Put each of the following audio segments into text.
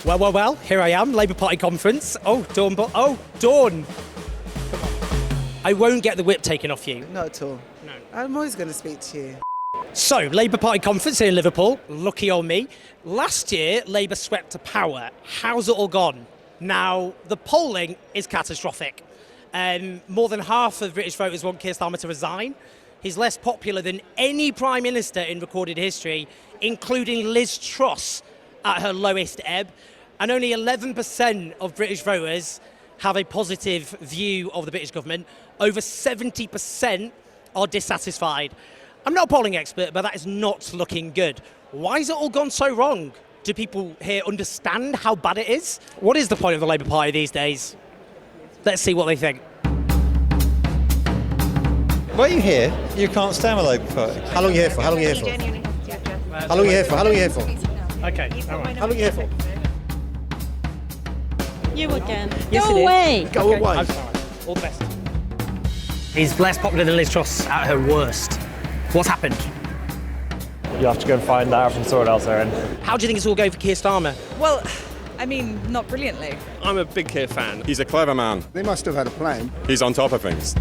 Well, here I am, Labour Party conference. Oh, Dawn. I won't get the whip taken off you. Not at all. No. I'm always going to speak to you. So, Labour Party conference here in Liverpool. Lucky on me. Last year, Labour swept to power. How's it all gone? Now, the polling is catastrophic. More than half of British voters want Keir Starmer to resign. He's less popular than any Prime Minister in recorded history, including Liz Truss at her lowest ebb. And only 11% of British voters have a positive view of the British government. Over 70% are dissatisfied. I'm not a polling expert, but that is not looking good. Why has it all gone so wrong? Do people here understand how bad it is? What is the point of the Labour Party these days? Let's see what they think. Why are you here? You can't stand the Labour Party. How long are you here for? How long are you here for? How long are you here for? How long are you here for? Okay, all right. How long are you here for? You again. Yes, Go it is. away. Go away. I'm sorry. All the best. He's less popular than Liz Truss at her worst. What's happened? You have to go and find out from someone else, Owen. How do you think it's all going for Keir Starmer? Well, I mean, not brilliantly. I'm a big Keir fan. He's a clever man. They must have had a plan. He's on top of things.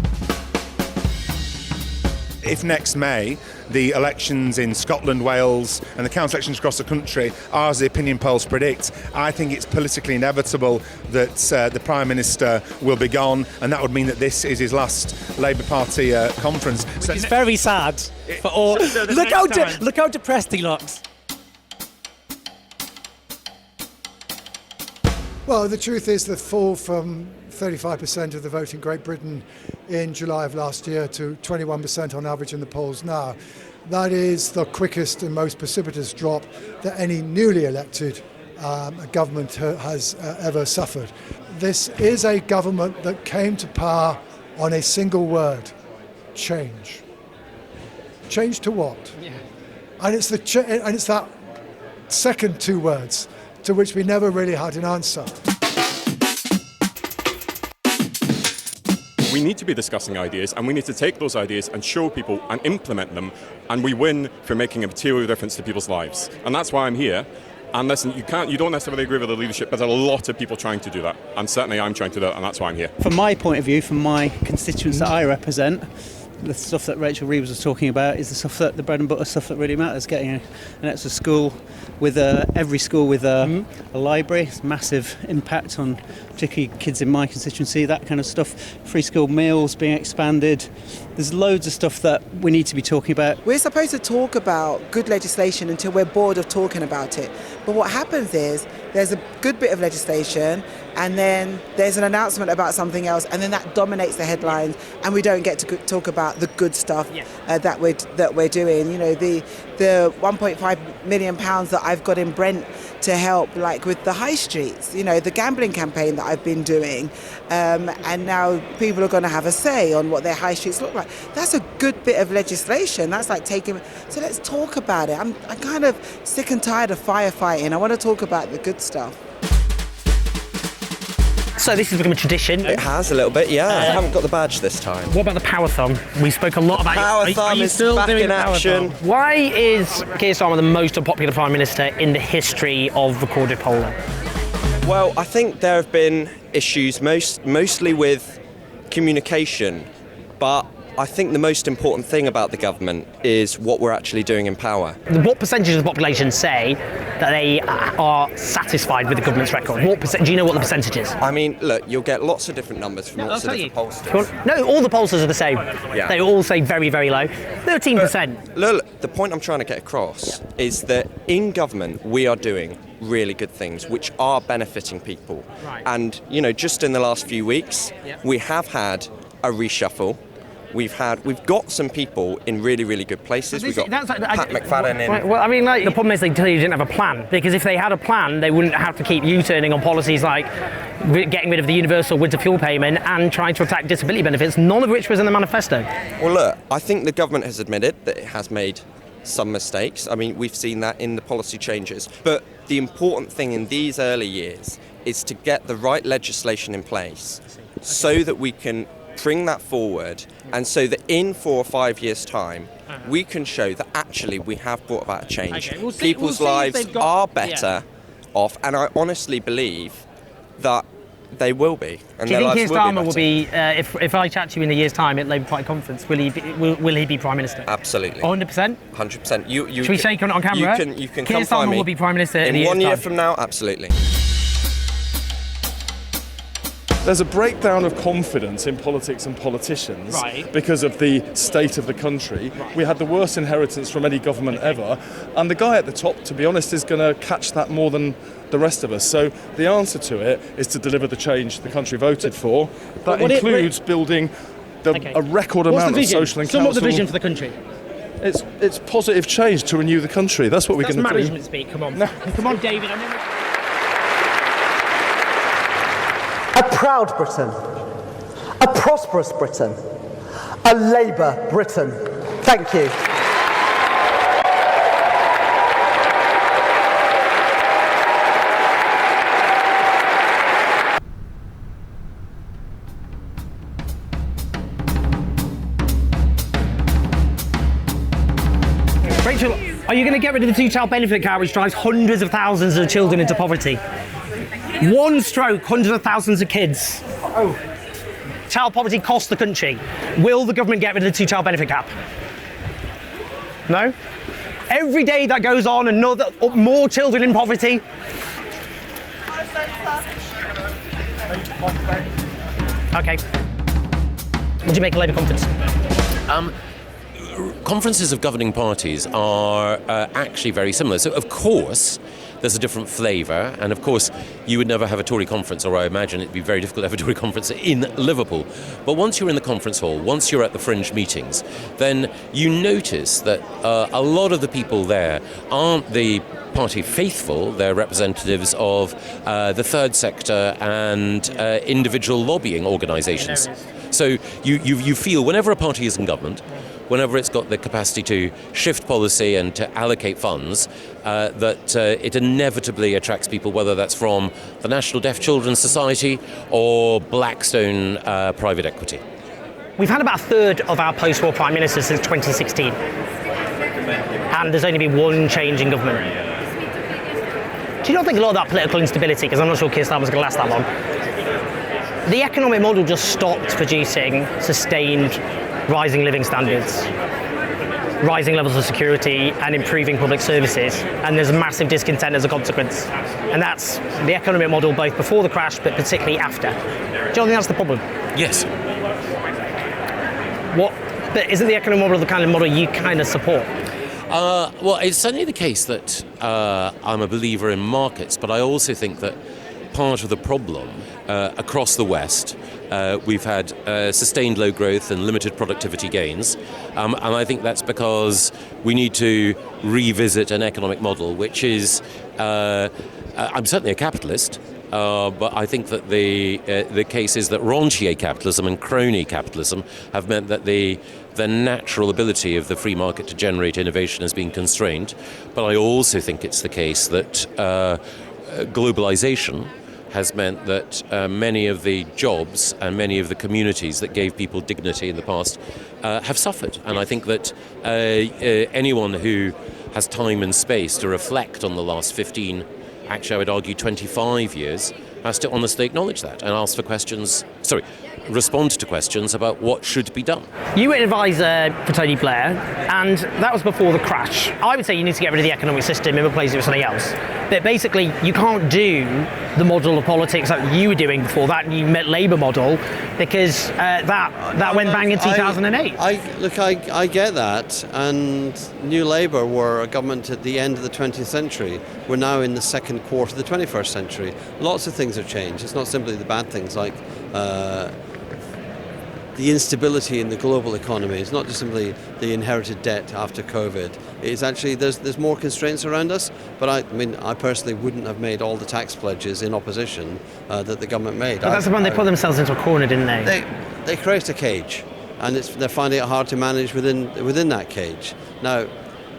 If next May the elections in Scotland, Wales and the council elections across the country are as the opinion polls predict, I think it's politically inevitable that the Prime Minister will be gone, and that would mean that this is his last Labour Party conference. So It's very sad for all. Look how depressed he looks. Well, the truth is the fall from 35% of the vote in Great Britain in July of last year to 21% on average in the polls now. That is the quickest and most precipitous drop that any newly elected government has ever suffered. This is a government that came to power on a single word: change. Change to what? Yeah. And it's that second two words to which we never really had an answer. We need to be discussing ideas, and we need to take those ideas and show people and implement them, and we win for making a material difference to people's lives. And that's why I'm here. And listen, you don't necessarily agree with the leadership, but there's a lot of people trying to do that. And certainly I'm trying to do that, and that's why I'm here. From my point of view, from my constituents that I represent, the stuff that Rachel Reeves was talking about is the bread and butter stuff that really matters. Getting an extra school with every school with a library, it's massive impact on particularly kids in my constituency, that kind of stuff. Free school meals being expanded. There's loads of stuff that we need to be talking about. We're supposed to talk about good legislation until we're bored of talking about it. But what happens is there's a good bit of legislation and then there's an announcement about something else, and then that dominates the headlines, and we don't get to talk about the good stuff that we're doing. You know, the £1.5 million that I've got in Brent to help, like with the high streets. You know, the gambling campaign that I've been doing, and now people are going to have a say on what their high streets look like. That's a good bit of legislation. That's like taking. So let's talk about it. I'm kind of sick and tired of firefighting. I want to talk about the good stuff. So this has become a tradition. It has a little bit, yeah. I haven't got the badge this time. What about the power-thon? We spoke a lot about it. Power-thon is still back doing in the power-thon? action. Why is Keir Starmer the most unpopular Prime Minister in the history of recorded polling? Well, I think there have been issues mostly with communication, but I think the most important thing about the government is what we're actually doing in power. What percentage of the population say that they are satisfied with the government's record? Do you know what the percentage is? I mean, look, you'll get lots of different numbers from lots of different pollsters. No, all the pollsters are the same. Yeah. They all say very, very low. 13%. Look, the point I'm trying to get across is that in government we are doing really good things which are benefiting people. Right. And, you know, just in the last few weeks, we have had a reshuffle. We've got some people in really, really good places. We've got Pat McFadden in. Well, I mean, the problem is they clearly didn't have a plan, because if they had a plan, they wouldn't have to keep U-turning on policies like getting rid of the universal winter fuel payment and trying to attack disability benefits, none of which was in the manifesto. Well, look, I think the government has admitted that it has made some mistakes. I mean, we've seen that in the policy changes. But the important thing in these early years is to get the right legislation in place so that we can bring that forward, and so that in 4 or 5 years' time, we can show that actually we have brought about a change. Okay, People's lives are better, off, and I honestly believe that they will be. And do you think Keir Starmer will will be, if I chat to you in a year's time at Labour Party conference, will he be Prime Minister? Absolutely. 100%? 100%. Should we shake on camera? You can Keir come find Starmer me. will be Prime Minister in a year's one year time. from now, absolutely. There's a breakdown of confidence in politics and politicians because of the state of the country. We had the worst inheritance from any government ever, and the guy at the top, to be honest, is going to catch that more than the rest of us. So the answer to it is to deliver the change the country voted for. That includes building a record amount of social and council. Sum up the vision for the country. It's positive change to renew the country. That's what we're going to do. That's management speak. Come on, come on, David. A proud Britain, a prosperous Britain, a Labour Britain. Thank you. Rachel, are you going to get rid of the two-child benefit cap, which drives hundreds of thousands of children into poverty? One stroke, hundreds of thousands of kids. Child poverty costs the country. Will the government get rid of the two-child benefit cap? No? Every day that goes on, more children in poverty. Okay. What do you make of Labour conference? Conferences of governing parties are actually very similar. So, of course, there's a different flavour, and of course, you would never have a Tory conference, or I imagine it'd be very difficult to have a Tory conference in Liverpool. But once you're in the conference hall, once you're at the fringe meetings, then you notice that a lot of the people there aren't the party faithful. They're representatives of the third sector and individual lobbying organisations. So you feel whenever a party is in government, whenever it's got the capacity to shift policy and to allocate funds, that it inevitably attracts people, whether that's from the National Deaf Children's Society or Blackstone private equity. We've had about a third of our post-war prime ministers since 2016, and there's only been one change in government. Do you not think a lot of that political instability, because I'm not sure Keir Starmer's going to last that long, the economic model just stopped producing sustained rising living standards, rising levels of security and improving public services, and there's massive discontent as a consequence. And that's the economic model both before the crash but particularly after. Do you think that's the problem? Yes. But isn't the economic model the kind of model you kind of support? Well, it's certainly the case that I'm a believer in markets, but I also think that part of the problem across the West, we've had sustained low growth and limited productivity gains, and I think that's because we need to revisit an economic model which is, I'm certainly a capitalist, but I think that the case is that rentier capitalism and crony capitalism have meant that the natural ability of the free market to generate innovation has been constrained. But I also think it's the case that globalization has meant that many of the jobs and many of the communities that gave people dignity in the past have suffered. And I think that anyone who has time and space to reflect on the last 15, actually I would argue 25 years, has to honestly acknowledge that and ask for questions, respond to questions about what should be done. You were an advisor for Tony Blair, and that was before the crash. I would say you need to get rid of the economic system and replace it with something else. But basically, you can't do the model of politics that you were doing before that new Labour model, because that went bang in 2008. I get that, and New Labour were a government at the end of the 20th century. We're now in the second quarter of the 21st century. Lots of things have changed. It's not simply the bad things like the instability in the global economy. It's not just simply the inherited debt after COVID. It's actually, there's more constraints around us, but I personally wouldn't have made all the tax pledges in opposition that the government made. But that's the one they put themselves into a corner, didn't they? They create a cage, and they're finding it hard to manage within that cage. Now,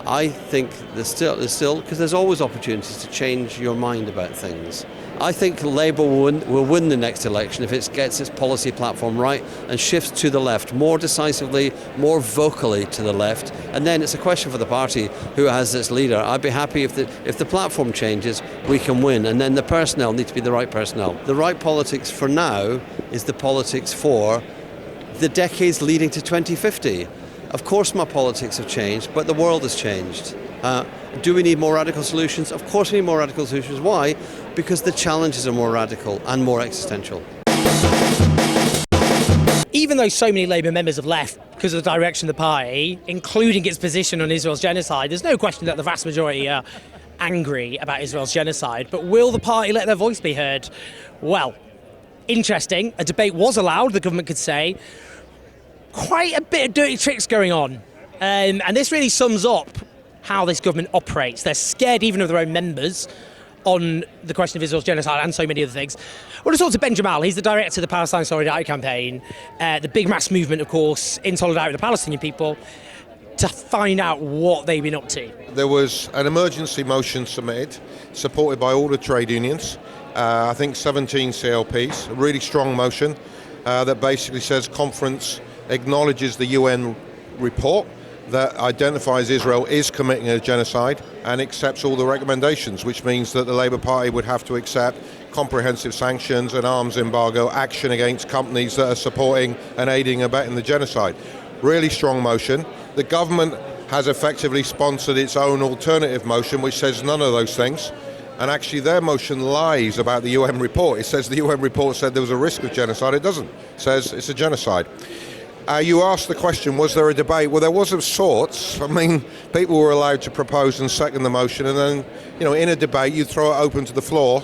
I think there's still, because there's always opportunities to change your mind about things. I think Labour will win the next election if it gets its policy platform right and shifts to the left more decisively, more vocally to the left. And then it's a question for the party who has its leader. I'd be happy if the platform changes, we can win. And then the personnel need to be the right personnel. The right politics for now is the politics for the decades leading to 2050. Of course my politics have changed, but the world has changed. Do we need more radical solutions? Of course we need more radical solutions. Why? Because the challenges are more radical and more existential. Even though so many Labour members have left because of the direction of the party, including its position on Israel's genocide, there's no question that the vast majority are angry about Israel's genocide. But will the party let their voice be heard? Well, interesting. A debate was allowed, the government could say. Quite a bit of dirty tricks going on. And this really sums up how this government operates. They're scared even of their own members on the question of Israel's genocide and so many other things. I want to talk to Ben Jamal. He's the director of the Palestine Solidarity Campaign, the big mass movement, of course, in solidarity with the Palestinian people, to find out what they've been up to. There was an emergency motion submitted, supported by all the trade unions, I think 17 CLPs, a really strong motion that basically says conference acknowledges the UN report that identifies Israel is committing a genocide and accepts all the recommendations, which means that the Labour Party would have to accept comprehensive sanctions, an arms embargo, action against companies that are supporting and aiding and abetting the genocide. Really strong motion. The government has effectively sponsored its own alternative motion, which says none of those things. And actually their motion lies about the UN report. It says the UN report said there was a risk of genocide. It doesn't. It says it's a genocide. You asked the question, was there a debate? Well, there was of sorts. I mean, people were allowed to propose and second the motion, and then, in a debate, you throw it open to the floor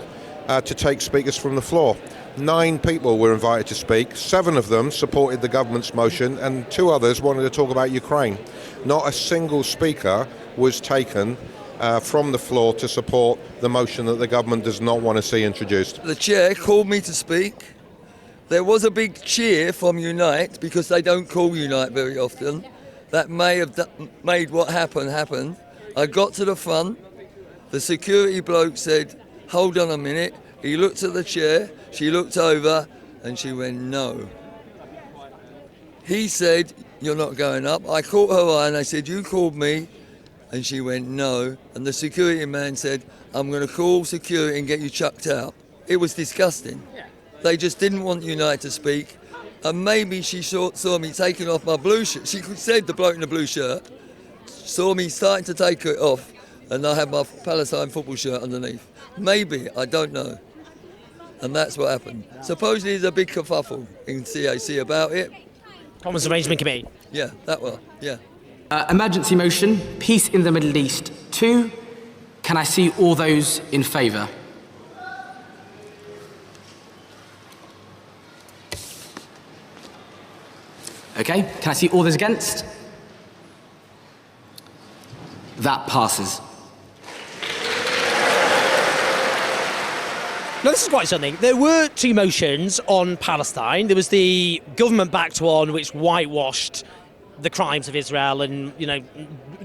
to take speakers from the floor. 9 people were invited to speak. 7 of them supported the government's motion, and 2 others wanted to talk about Ukraine. Not a single speaker was taken from the floor to support the motion that the government does not want to see introduced. The chair called me to speak. There was a big cheer from Unite, because they don't call Unite very often. That may have made what happened. I got to the front. The security bloke said, hold on a minute. He looked at the chair, she looked over, and she went, no. He said, you're not going up. I caught her eye and I said, you called me. And she went, no. And the security man said, I'm going to call security and get you chucked out. It was disgusting. They just didn't want Unite to speak. And maybe she saw me taking off my blue shirt. She said, the bloke in the blue shirt, saw me starting to take it off, and I had my Palestine football shirt underneath. Maybe, I don't know. And that's what happened. Supposedly there's a big kerfuffle in CAC about it. Commons Arrangement Committee. Yeah, that one, yeah. Emergency motion, peace in the Middle East. 2, can I see all those in favour? Okay, can I see all those against? That passes. Now, this is quite something. There were 2 motions on Palestine. There was the government-backed one, which whitewashed the crimes of Israel and,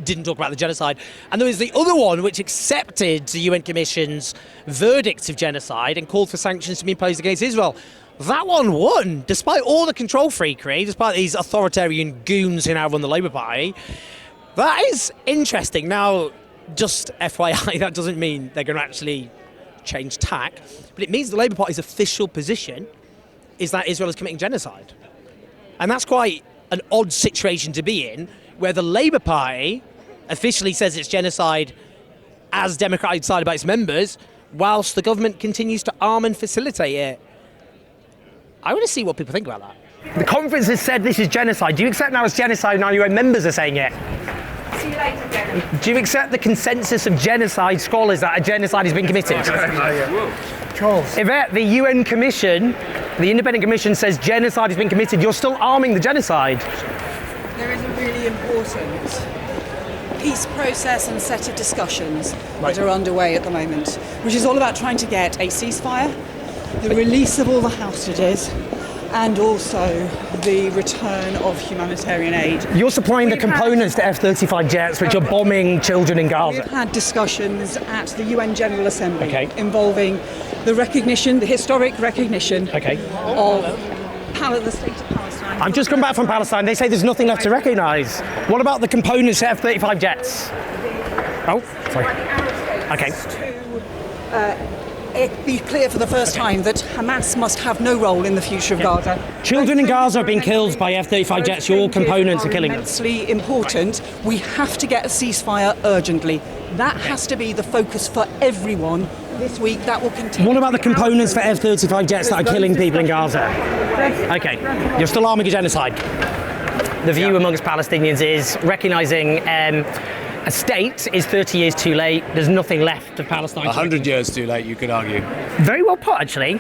didn't talk about the genocide. And there was the other one, which accepted the UN Commission's verdict of genocide and called for sanctions to be imposed against Israel. That one won, despite all the control freakery, despite these authoritarian goons who now run the Labour Party. That is interesting. Now, just FYI, that doesn't mean they're going to actually change tack, but it means the Labour Party's official position is that Israel is committing genocide. And that's quite an odd situation to be in, where the Labour Party officially says it's genocide as democratically decided by its members, whilst the government continues to arm and facilitate it. I want to see what people think about that. The conference has said this is genocide. Do you accept now it's genocide now your own members are saying it? See you later, Jenny. Do you accept the consensus of genocide scholars that a genocide has been committed? Charles. If the UN Commission, the independent commission says genocide has been committed, you're still arming the genocide. There is a really important peace process and set of discussions that are underway at the moment, which is all about trying to get a ceasefire, the release of all the hostages, and also the return of humanitarian aid. You're supplying the components to F-35 jets which are bombing children in Gaza. We've had discussions at the UN General Assembly involving the recognition, the historic recognition of the state of Palestine. I've just come back from Palestine. They say there's nothing left to recognise. What about the components to F-35 jets? Oh, sorry. Okay. It be clear for the first time that Hamas must have no role in the future of Gaza. Children in Gaza are being killed by F-35 jets. Your components are killing them. Immensely important. We have to get a ceasefire urgently. That has to be the focus for everyone this week. That will continue. What about the components for F-35 jets that are killing people in Gaza? Okay, you're still arming a genocide. The view amongst Palestinians is recognising a state is 30 years too late. There's nothing left of Palestine. 100 years too late, you could argue. Very well put, actually.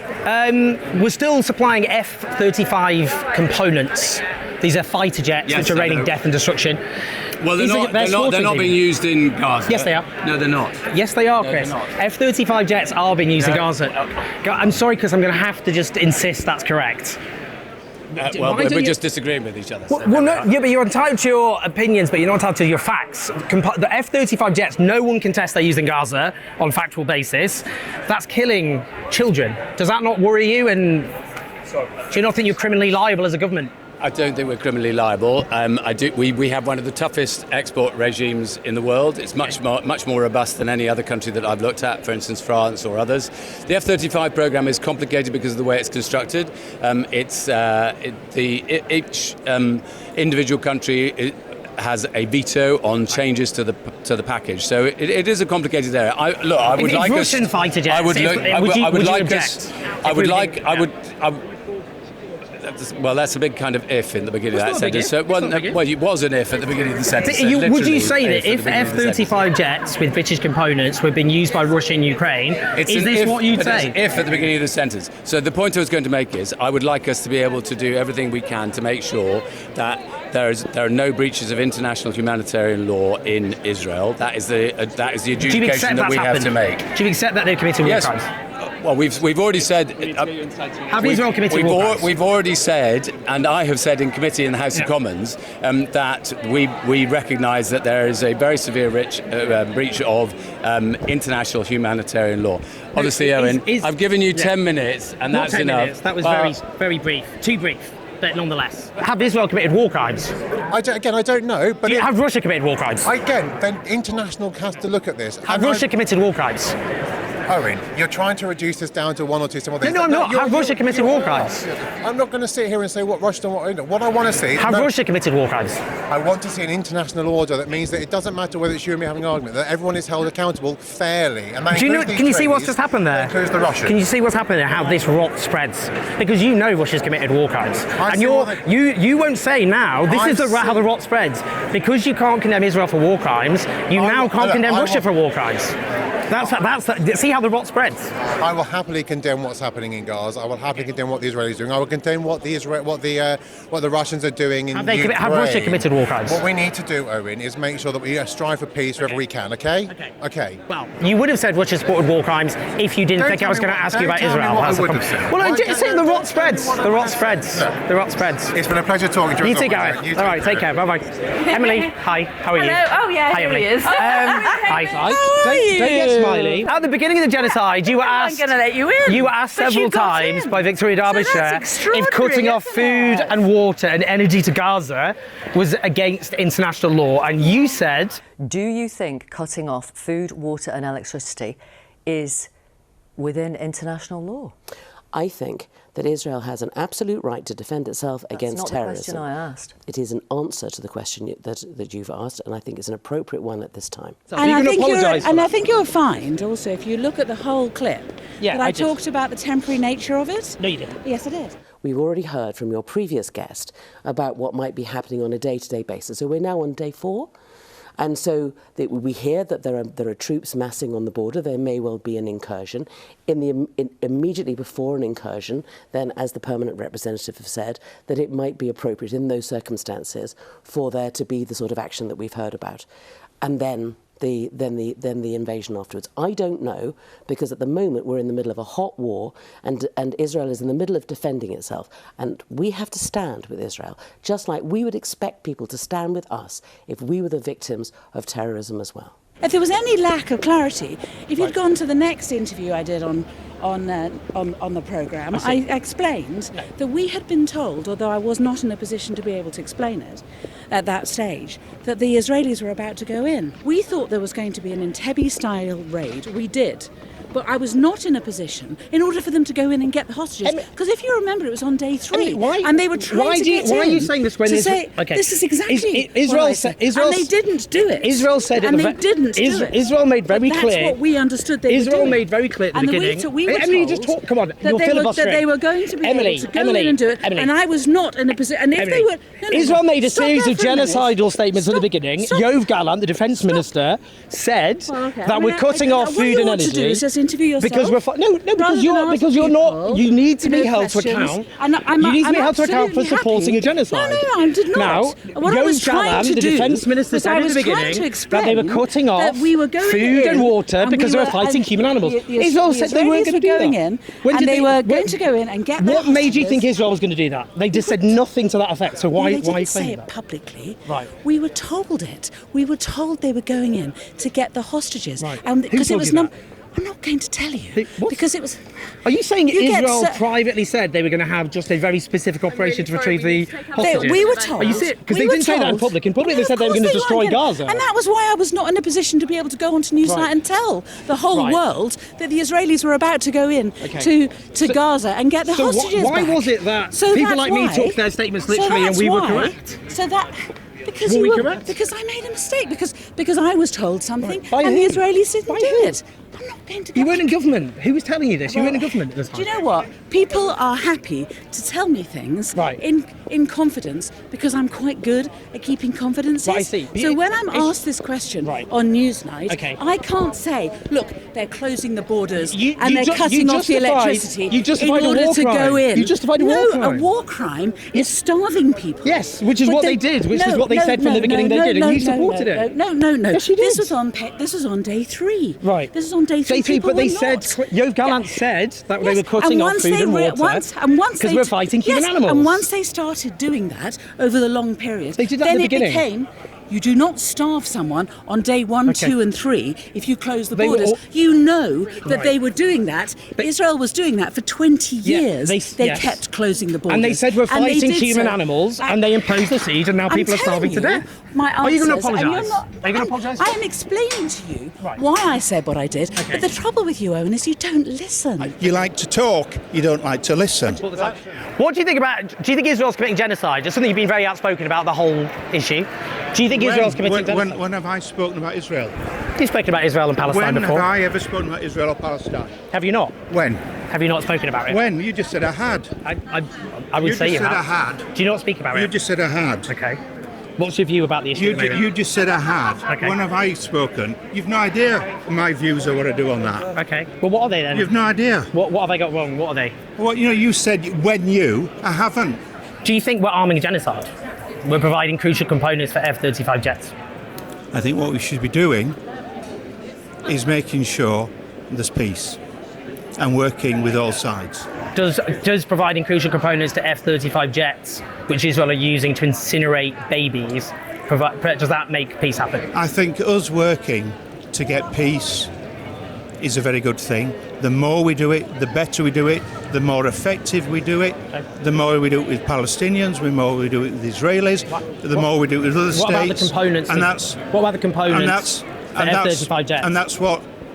We're still supplying F-35 components. These are fighter jets which are raining death and destruction. Well, they're not being used in Gaza. Yes, they are. No, they're not. Yes, they are, Chris. F-35 jets are being used in Gaza. I'm sorry, Chris, I'm going to have to just insist that's correct. Well, we're just disagreeing with each other. Well, no, yeah, but you're entitled to your opinions, but you're not entitled to your facts. The F-35 jets, no one contests they're used in Gaza on a factual basis. That's killing children. Does that not worry you? And do you not think you're criminally liable as a government? I don't think we're criminally liable. We have one of the toughest export regimes in the world. It's much more robust than any other country that I've looked at, for instance, France or others. The F-35 program is complicated because of the way it's constructed. Each individual country has a veto on changes to the package, so it is a complicated area. I would like us. Russian fighter jets. Well, that's a big kind of if in the beginning of that sentence. So, it was an if at the beginning of the sentence. Would you say that if F-35 jets with British components were being used by Russia in Ukraine, is this what you'd say? If at the beginning of the sentence. So the point I was going to make is I would like us to be able to do everything we can to make sure that there are no breaches of international humanitarian law in Israel. That is the adjudication that we have to make. Do you accept that they've committed war crimes? Well, we've already said. Have Israel committed war crimes? We've already said, and I have said in committee in the House of Commons, that we recognise that there is a very severe breach of international humanitarian law. Honestly, Owen, I've given you 10 minutes, and that's enough. Minutes. That was very brief. Too brief. But nonetheless, have Israel committed war crimes? I don't know. But have Russia committed war crimes? Again, then international has to look at this. Have Russia committed war crimes? Owen, you're trying to reduce this down to one or two small things. No, I'm not. Have Russia committed war crimes? I'm not going to sit here and say what Russia and what I want to see. Have Russia committed war crimes? I want to see an international order that means that it doesn't matter whether it's you and me having an argument, that everyone is held accountable fairly. And that can you see what's just happened there? Includes the Russians. Can you see what's happened there? How this rot spreads? Because you know Russia's committed war crimes, and you won't say now. This is how the rot spreads. Because you can't condemn Israel for war crimes. You now can't condemn Russia for war crimes. See how the rot spreads. I will happily condemn what's happening in Gaza. I will happily condemn what the Israelis are doing. I will condemn what the Russians are doing in Ukraine. Have Russia committed war crimes? What we need to do, Owen, is make sure that we strive for peace wherever we can. Okay. Well, you would have said Russia supported war crimes if you didn't think I was going to ask you about Israel. I would have said. Well, the rot spreads. The rot spreads. The rot spreads. It's been a pleasure talking to you. You too, Gareth. All right, take care. Bye bye. Emily, hi. How are you? Hello. Oh yeah, hi, here Emily. he is. Hi. Don't get smiley. At the beginning of the genocide, you were asked. I'm going to let you in. You were asked several times by Victoria Derbyshire if cutting off food and water and energy to Gaza was against international law, and you said, do you think cutting off food, water and electricity is within international law? I think that Israel has an absolute right to defend itself against terrorism. That's not the question I asked. It is an answer to the question that you've asked, and I think it's an appropriate one at this time. So and I think you'll find also, if you look at the whole clip, that I talked about the temporary nature of it. No, you didn't. Yes, I did. We've already heard from your previous guest about what might be happening on a day-to-day basis. So we're now on day 4. And so we hear that there are troops massing on the border. There may well be an incursion. Immediately before an incursion, then, as the permanent representative have said, that it might be appropriate in those circumstances for there to be the sort of action that we've heard about. And then the invasion afterwards. I don't know, because at the moment we're in the middle of a hot war, and Israel is in the middle of defending itself, and we have to stand with Israel, just like we would expect people to stand with us if we were the victims of terrorism as well. If there was any lack of clarity, if you'd gone to the next interview I did on the programme, I explained that we had been told, although I was not in a position to be able to explain it at that stage, that the Israelis were about to go in. We thought there was going to be an Entebbe-style raid. We did. But I was not in a position, in order for them to go in and get the hostages, because if you remember, it was on day 3, and they were trying to get in. Why are you saying this when this is exactly Israel what I said. And they didn't do it. Israel said it. And they didn't do it. Israel made very But clear. That's what we understood they were doing. Israel made very clear at the beginning. We were Emily, told just talk. Come on, you're that they were going to be able to go in and do it. And I was not in a position. And if they were, Israel made a series of genocidal statements at the beginning. Yoav Gallant, the defence minister, said that we're cutting off food and energy. What you ought to do is just interview yourself. Because we're because you're not. You need to be held to account. You need to be held to account for supporting a genocide. No, I did not. Now, Yoav Gallant, the defence minister, said at the beginning that they were cutting off food and water because they were fighting human animals. Israel said they weren't going to do that. And they were going to go in and get. What made you think Israel was going to do that? They just said nothing to that effect. So why? They didn't why say it publicly. Right. We were told it. We were told they were going in to get the hostages. Right. Because it was I'm not going to tell you because it was. Are you saying Israel privately said they were going to have just a very specific operation to retrieve the hostages? We were told. Are you serious? Because they didn't say that in public. In public, they said they were going to destroy Gaza. And that was why I was not in a position to be able to go onto Newsnight and tell the whole world that the Israelis were about to go in to Gaza and get the hostages why back. was it that people like me took their statements literally and we were correct? Because I made a mistake. Because I was told something and the Israelis didn't do it. I'm not going to go. You weren't in government. Who was telling you this? You weren't in government at the time. Do you know what? People are happy to tell me things in confidence because I'm quite good at keeping confidences. Right, I see. So when I'm asked this question on Newsnight, I can't say, look, they're closing the borders and they're cutting off the electricity in order to go in. You justified a war crime. No, a war crime is starving people. Yes, which is what they did, which is what they said from the beginning they did, and you supported it. No. Yes, you did. This was on day 3. Right. This is on day 3. But they said, Yoav Gallant said that they were cutting off food and water because we're fighting human animals. And once they started doing that over the long period, they did that at the beginning. Became, you do not starve someone on day 1, 2 and 3 if you close the borders. You know that they were doing that. Israel was doing that for 20 years. They kept closing the borders. And they said we're fighting human animals and they imposed the siege and now people are starving to death. Are you going to apologise? Are you going to apologise? I am explaining to you why I said what I did. But the trouble with you, Owen, is you don't listen. You like to talk, you don't like to listen. What do you think about? Do you think Israel's committing genocide? It's something you've been very outspoken about, the whole issue. Do you think Israel's committing genocide? When have I spoken about Israel? You've spoken about Israel and Palestine before. When have I ever spoken about Israel or Palestine? Have you not? When? Have you not spoken about it? When? You just said I had. I would say you have. You just said I had. Do you not speak about it? You just said I had. Okay. What's your view about the issue? You just said I had. Okay. When have I spoken? You've no idea my views or what I do on that. Okay. Well, what are they then? You've no idea. What have I got wrong? What are they? Well, you said I haven't. Do you think we're arming genocide? We're providing crucial components for F-35 jets? I think what we should be doing is making sure there's peace and working with all sides. Does providing crucial components to F-35 jets, which Israel are using to incinerate babies, does that make peace happen? I think us working to get peace is a very good thing. The more we do it, the better we do it, the more effective we do it, the more we do it with Palestinians, the more we do it with Israelis, the more we do it with other states. What about the components? What about the components for F-35 jets?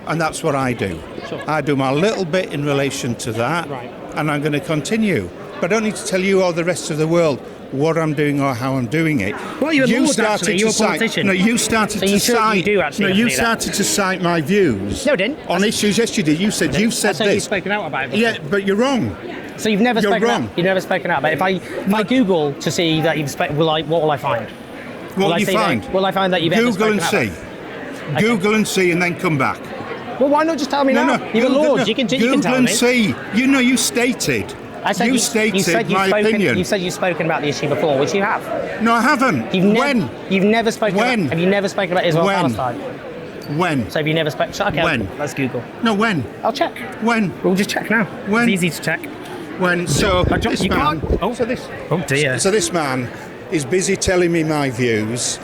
And that's what I do. Sure. I do my little bit in relation to that, and I'm going to continue. But I don't need to tell you or the rest of the world what I'm doing or how I'm doing it. Well, you're a politician. No, you started to cite. You started to cite my views. No, I didn't. On issues. Yes, you did. You said You've this. spoken out about it. Yeah, but you're wrong. So you've never You're spoken wrong. out. You've never spoken out about it. If I Google to see that you've spoken, what will I find? What will you find? Will I find that you've ever spoken out? Google and see. Google and see, and then come back. Well, why not just tell me now? You're the Lord. You can tell me. Google and see. You stated. You stated my opinion. You said you've spoken about the issue before, which you have. No, I haven't. You've never spoken. When? Have you never spoken about Israel and Palestine? When? So have you never spoken? Okay, When? let's Google. No, when? I'll check. When? We'll just check now. When? It's easy to check. When? So John, this you man. can't. Oh, So this. Oh dear. So this man is busy telling me my views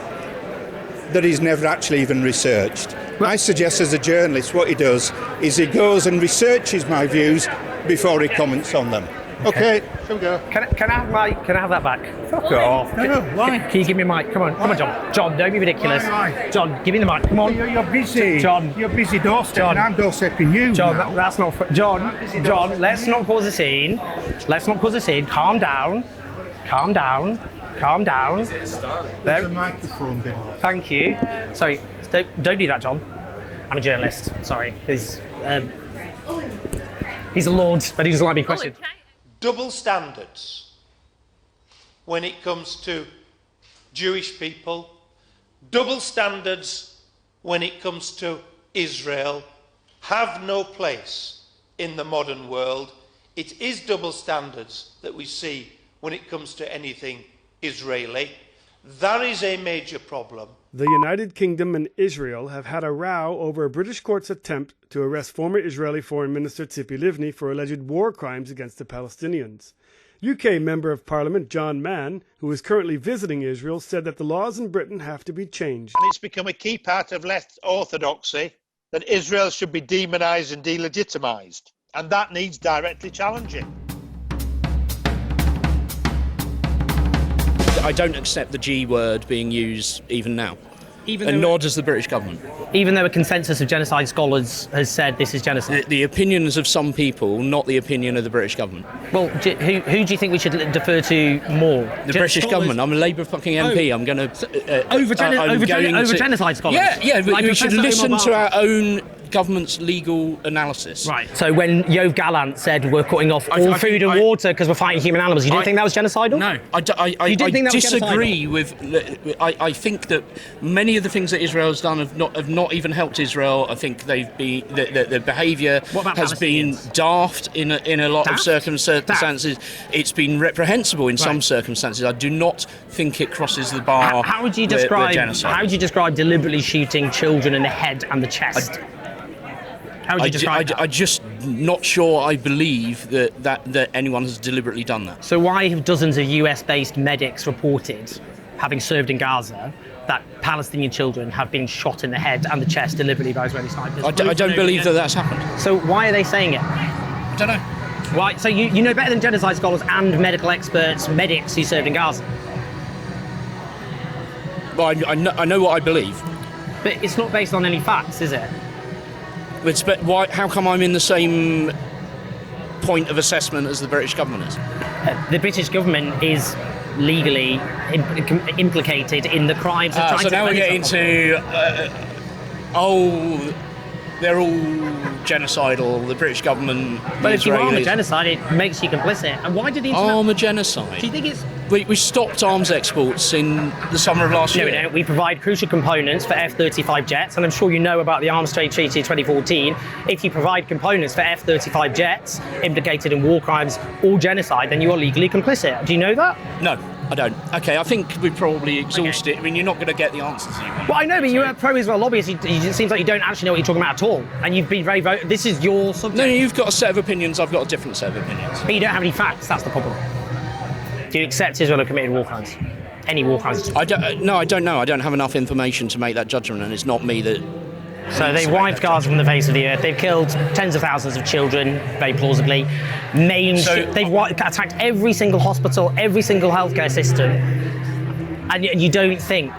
that he's never actually even researched. I suggest as a journalist what he does is he goes and researches my views before he comments on them. Okay, shall we go? Can I have that back? Fuck off. No, why? Can you give me a mic? Come on, John. John, don't be ridiculous. Why? John, give me the mic. Come on. You're busy. John. You're busy doorstepping. John. I'm doorstepping you. John, now. that's not. John, let's not cause a scene. Let's not cause a scene. Calm down. Calm down. Calm down. There's a microphone there. Thank you. Sorry, don't do that, John. I'm a journalist. Sorry. He's a lord, but he doesn't like being questioned. Double standards when it comes to Jewish people, double standards when it comes to Israel, have no place in the modern world. It is double standards that we see when it comes to anything Israeli. That is a major problem. The United Kingdom and Israel have had a row over a British court's attempt to arrest former Israeli Foreign Minister Tzipi Livni for alleged war crimes against the Palestinians. UK Member of Parliament John Mann, who is currently visiting Israel, said that the laws in Britain have to be changed. And it's become a key part of left orthodoxy that Israel should be demonised and delegitimised. And that needs directly challenging. I don't accept the G word being used even now, Even and though- nor does the British government. Even though a consensus of genocide scholars has said this is genocide. The opinions of some people, not the opinion of the British government. Well, who do you think we should defer to more? The British government. I'm a Labour fucking MP. I'm going to... over genocide scholars? Yeah, but Like we should Professor listen Omar to Bar- our own government's legal analysis. Right. So when Yoav Gallant said we're cutting off all food and water because we're fighting human animals, you didn't think that was genocidal? No, I You didn't think that was disagree with. I think that many of the things that Israel has done have not even helped Israel. I think they've been the behaviour has been daft in a lot of circumstances. It's been reprehensible in some circumstances. I do not think it crosses the bar. How would you with describe? genocide. How would you describe deliberately shooting children in the head and the chest? How would you describe that? I'm just not sure I believe that anyone has deliberately done that. So why have dozens of US-based medics reported, having served in Gaza, that Palestinian children have been shot in the head and the chest deliberately by Israeli snipers? I don't believe that that's happened. So why are they saying it? I don't know. Why? So you know better than genocide scholars and medical experts, medics who served in Gaza. Well, I know what I believe. But it's not based on any facts, is it? But why? How come I'm in the same point of assessment as the British government is? The British government is legally implicated in the crimes of trying to... So now we're getting to... they're all genocidal, the British government... But if you arm a Israelis. genocide, it makes you complicit. And why did the... Arm a genocide? Do you think it's... We stopped arms exports in the summer of last year. No, we don't. We provide crucial components for F-35 jets, and I'm sure you know about the Arms Trade Treaty of 2014. If you provide components for F-35 jets implicated in war crimes or genocide, then you are legally complicit. Do you know that? No, I don't. Okay, I think we've probably exhausted. I mean, you're not going to get the answers you want. Well, I know, but you're a pro-Israel lobbyist. It seems like you don't actually know what you're talking about at all, and you've been very... This is your subject. No, you've got a set of opinions. I've got a different set of opinions. But you don't have any facts. That's the problem. Do you accept Israel have committed war crimes? Any war crimes? I don't know. I don't have enough information to make that judgment, and it's not me that... So they've wiped Gaza from the face of the earth. They've killed tens of thousands of children, very plausibly. They've attacked every single hospital, every single healthcare system. And you don't think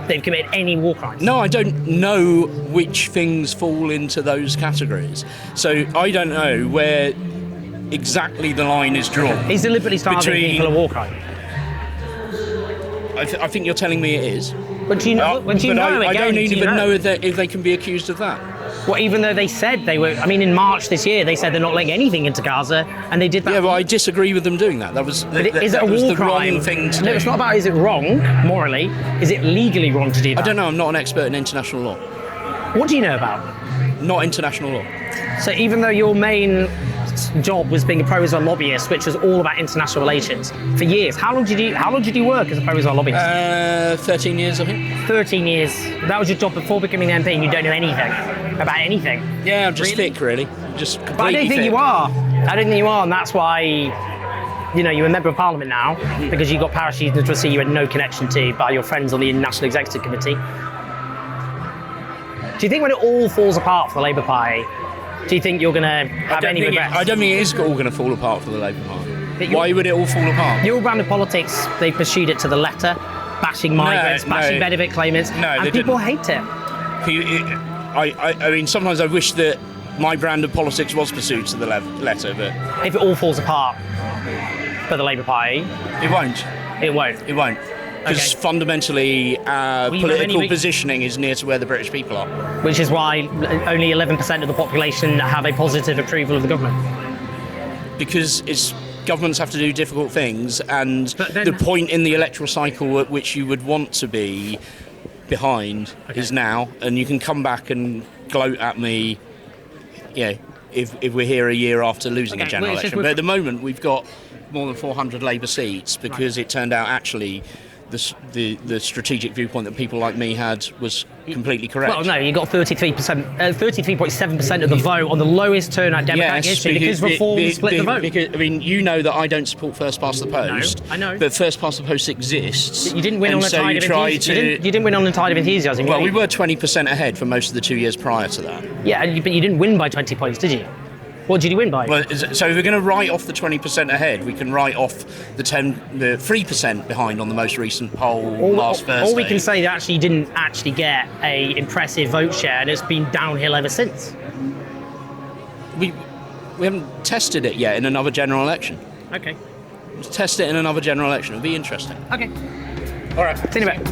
they've committed any war crimes? No, I don't know which things fall into those categories. So I don't know where exactly the line is drawn. Is deliberately starving people a war crime? I think you're telling me it is. But do you know? I don't even know if they can be accused of that. Well, even though they said they were... I mean, in March this year, they said they're not letting anything into Gaza, and they did that... Yeah, well, I disagree with them doing that. Is it a war crime? Wrong thing to do. No, it's not about is it wrong, morally. Is it legally wrong to do that? I don't know. I'm not an expert in international law. What do you know about? Not international law. So even though your main first job was being a pro-Israel lobbyist, which was all about international relations for years. How long did you work as a pro-Israel lobbyist? 13 years, I think. 13 years. That was your job before becoming an MP, and you don't know anything about anything. Yeah, I'm just Really? thick, really. Just completely But I don't think thick. you are. I don't think you are, and that's why, you're a member of Parliament now, because you got parachuted into a seat you had no connection to by your friends on the National Executive Committee. Do you think when it all falls apart for the Labour Party, do you think you're going to have any regrets? I don't think it is all going to fall apart for the Labour Party. Why would it all fall apart? Your brand of politics, they pursued it to the letter, bashing migrants, bashing benefit claimants, and people hate it. I mean, sometimes I wish that my brand of politics was pursued to the letter, but... If it all falls apart for the Labour Party... It won't. It won't? It won't. Because fundamentally, political positioning is near to where the British people are. Which is why only 11% of the population have a positive approval of the government. Because governments have to do difficult things, and the point in the electoral cycle at which you would want to be behind is now, and you can come back and gloat at me, if we're here a year after losing a general election. But at the moment, we've got more than 400 Labour seats because it turned out actually the strategic viewpoint that people like me had was completely correct. Well, no, you got 33.7% of the vote on the lowest turnout Democratic history because Reform split the vote. Because, I mean, you know that I don't support first past the post. No, I know. But first past the post exists. You didn't win on a tide of enthusiasm. You didn't win on a tide of enthusiasm. Well, we were 20% ahead for most of the 2 years prior to that. Yeah, but you didn't win by 20 points, did you? What did you win by? Well, so if we're going to write off the 20% ahead, we can write off the 3% behind on the most recent poll last Thursday. Or we can say that actually you didn't actually get a impressive vote share and it's been downhill ever since. We haven't tested it yet in another general election. Okay. Let's test it in another general election. It'll be interesting. Okay. All right. See you in a bit.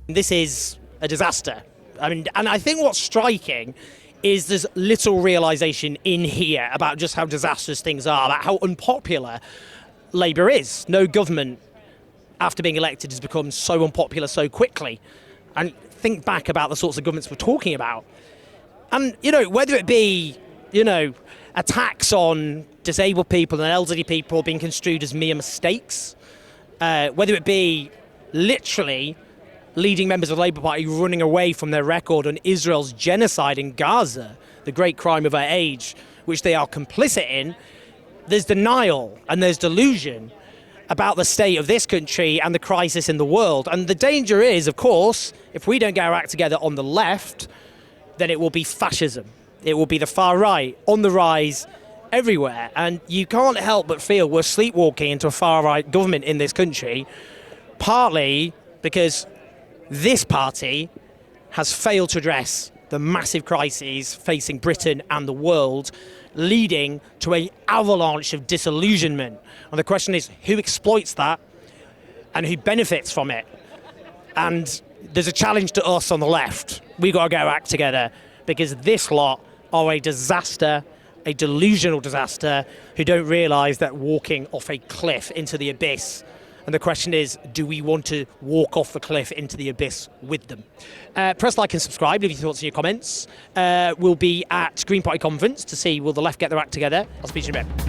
This is a disaster. I mean, and I think what's striking is there's little realisation in here about just how disastrous things are, about how unpopular Labour is. No government, after being elected, has become so unpopular so quickly. And think back about the sorts of governments we're talking about. And, whether it be, attacks on disabled people and elderly people being construed as mere mistakes, whether it be literally leading members of the Labour Party running away from their record on Israel's genocide in Gaza, the great crime of our age, which they are complicit in, there's denial and there's delusion about the state of this country and the crisis in the world. And the danger is, of course, if we don't get our act together on the left, then it will be fascism. It will be the far right, on the rise everywhere. And you can't help but feel we're sleepwalking into a far right government in this country, partly because this party has failed to address the massive crises facing Britain and the world, leading to an avalanche of disillusionment. And the question is, who exploits that and who benefits from it? And there's a challenge to us on the left. We've got to get our act together because this lot are a disaster, a delusional disaster, who don't realise that walking off a cliff into the abyss. And the question is, do we want to walk off the cliff into the abyss with them? Press like and subscribe, leave your thoughts and your comments. We'll be at Green Party Conference to see will the left get their act together. I'll speak to you in a bit.